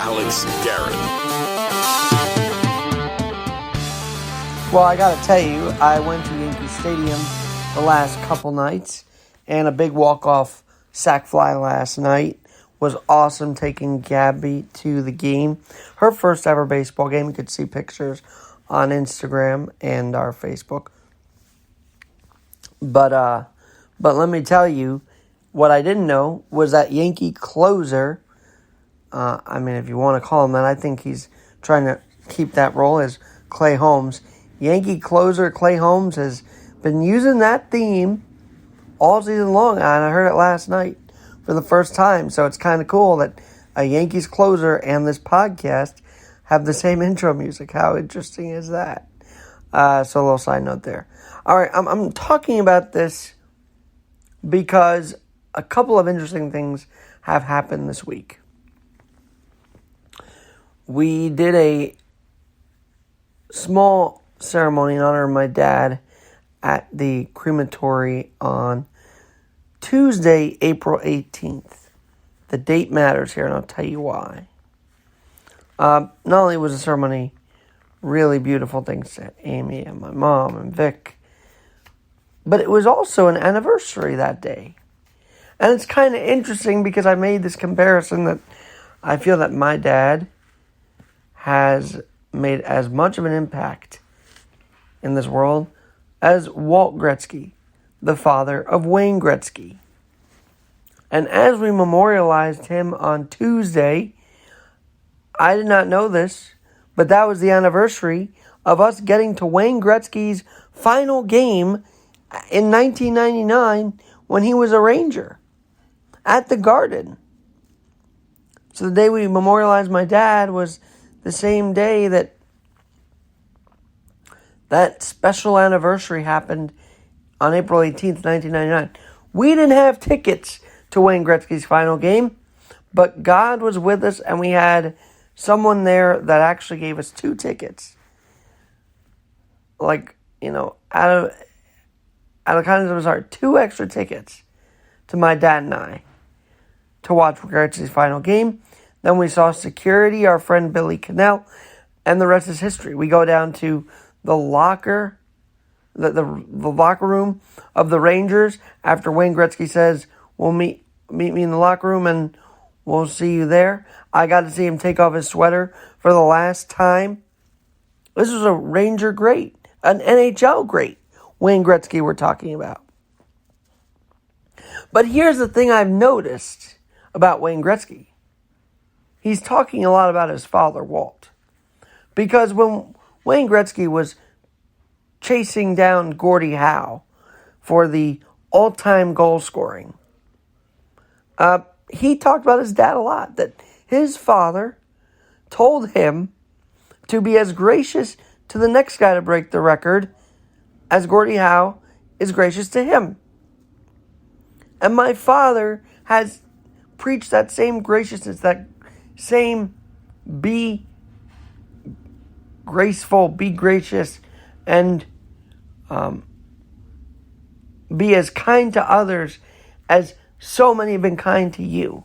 Alex Garrett. Well, I gotta tell you, I went to Yankee Stadium the last couple nights, and a big walk-off sac fly last night was awesome, taking Gabby to the game. Her first ever baseball game. You could see pictures on Instagram and our Facebook. But let me tell you, what I didn't know was that Yankee closer, if you want to call him that, I think he's trying to keep that role, as Clay Holmes. Yankee closer Clay Holmes has been using that theme all season long, and I heard it last night for the first time. So it's kind of cool that a Yankees closer and this podcast have the same intro music. How interesting is that? So a little side note there. All right, I'm talking about this because a couple of interesting things have happened this week. We did a small ceremony in honor of my dad at the crematory on Tuesday, April 18th. The date matters here, and I'll tell you why. Not only was the ceremony really beautiful, thanks to Amy and my mom and Vic, but it was also an anniversary that day. And it's kind of interesting because I made this comparison that I feel that my dad has made as much of an impact in this world as Walt Gretzky, the father of Wayne Gretzky. And as we memorialized him on Tuesday, I did not know this, but that was the anniversary of us getting to Wayne Gretzky's final game in 1999 when he was a Ranger at the Garden. So the day we memorialized my dad was the same day that special anniversary happened on April 18th, 1999. We didn't have tickets to Wayne Gretzky's final game, but God was with us, and we had someone there that actually gave us 2 tickets. Out of kindness of his heart, 2 extra tickets to my dad and I to watch Gretzky's final game. Then we saw security, our friend Billy Cannell, and the rest is history. We go down to the locker room of the Rangers after Wayne Gretzky says, "We'll meet me in the locker room and we'll see you there." I got to see him take off his sweater for the last time. This was a Ranger great, an NHL great, Wayne Gretzky we're talking about. But here's the thing I've noticed about Wayne Gretzky. He's talking a lot about his father, Walt. Because when Wayne Gretzky was chasing down Gordie Howe for the all-time goal scoring, he talked about his dad a lot, that his father told him to be as gracious to the next guy to break the record as Gordie Howe is gracious to him. And my father has preached that same graciousness, that same be graceful, be gracious, and be as kind to others as so many have been kind to you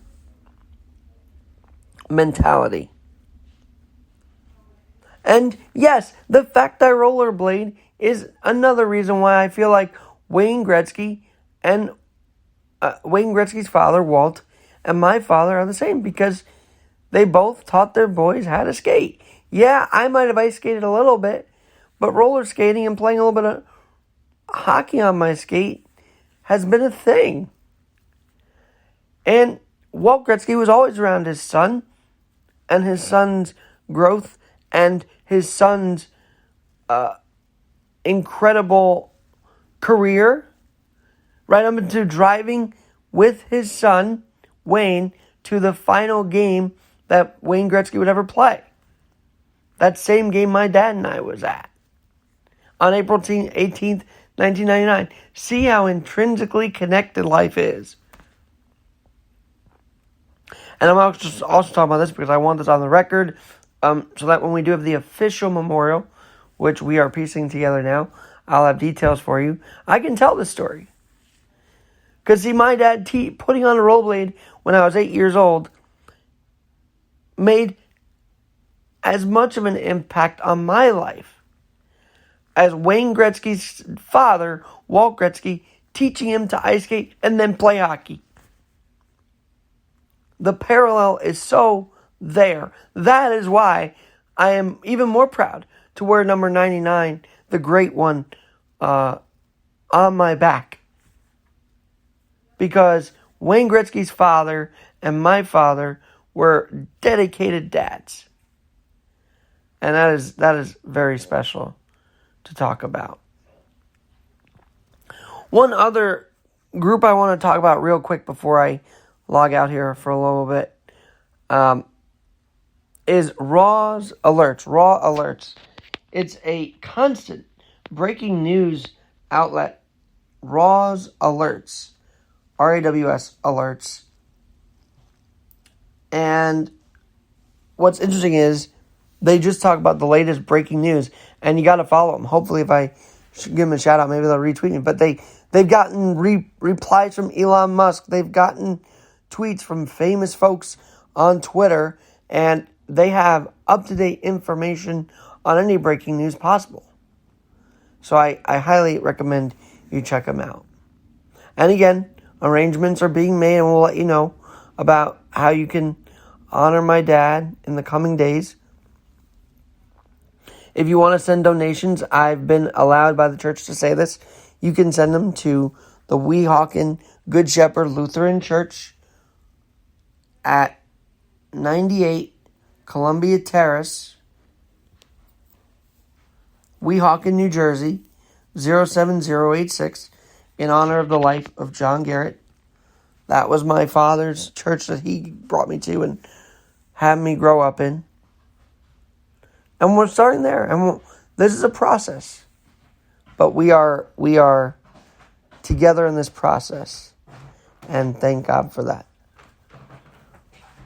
mentality. And yes, the fact I rollerblade is another reason why I feel like Wayne Gretzky and Wayne Gretzky's father, Walt, and my father are the same, because they both taught their boys how to skate. Yeah, I might have ice skated a little bit, but roller skating and playing a little bit of hockey on my skate has been a thing. And Walt Gretzky was always around his son and his son's growth and his son's incredible career, right up into driving with his son, Wayne, to the final game that Wayne Gretzky would ever play. That same game my dad and I was at on April 18th, 1999. See how intrinsically connected life is. And I'm also talking about this because I want this on the record, so that when we do have the official memorial, which we are piecing together now, I'll have details for you. I can tell this story. Because see, my dad putting on a rollerblade when I was 8 years old made as much of an impact on my life as Wayne Gretzky's father, Walt Gretzky, teaching him to ice skate and then play hockey. The parallel is so there. That is why I am even more proud to wear number 99, the great one, on my back. Because Wayne Gretzky's father and my father were dedicated dads. And that is very special to talk about. One other group I want to talk about real quick before I log out here for a little bit is Raw Alerts. It's a constant breaking news outlet. Raw Alerts. RAWS Alerts. And what's interesting is they just talk about the latest breaking news, and you got to follow them. Hopefully, if I should give them a shout out, maybe they'll retweet me. But they've gotten replies from Elon Musk. They've gotten tweets from famous folks on Twitter, and they have up-to-date information on any breaking news possible. So I highly recommend you check them out. And again, arrangements are being made, and we'll let you know about how you can honor my dad in the coming days. If you want to send donations, I've been allowed by the church to say this. You can send them to the Weehawken Good Shepherd Lutheran Church at 98 Columbia Terrace, Weehawken, New Jersey, 07086, in honor of the life of John Garrett. That was my father's church that he brought me to and had me grow up in. And we're starting there. And this is a process. But we are together in this process. And thank God for that.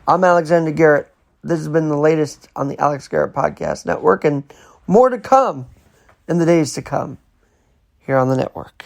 I'm Alexander Garrett. This has been the latest on the Alex Garrett Podcast Network. And more to come in the days to come here on the network.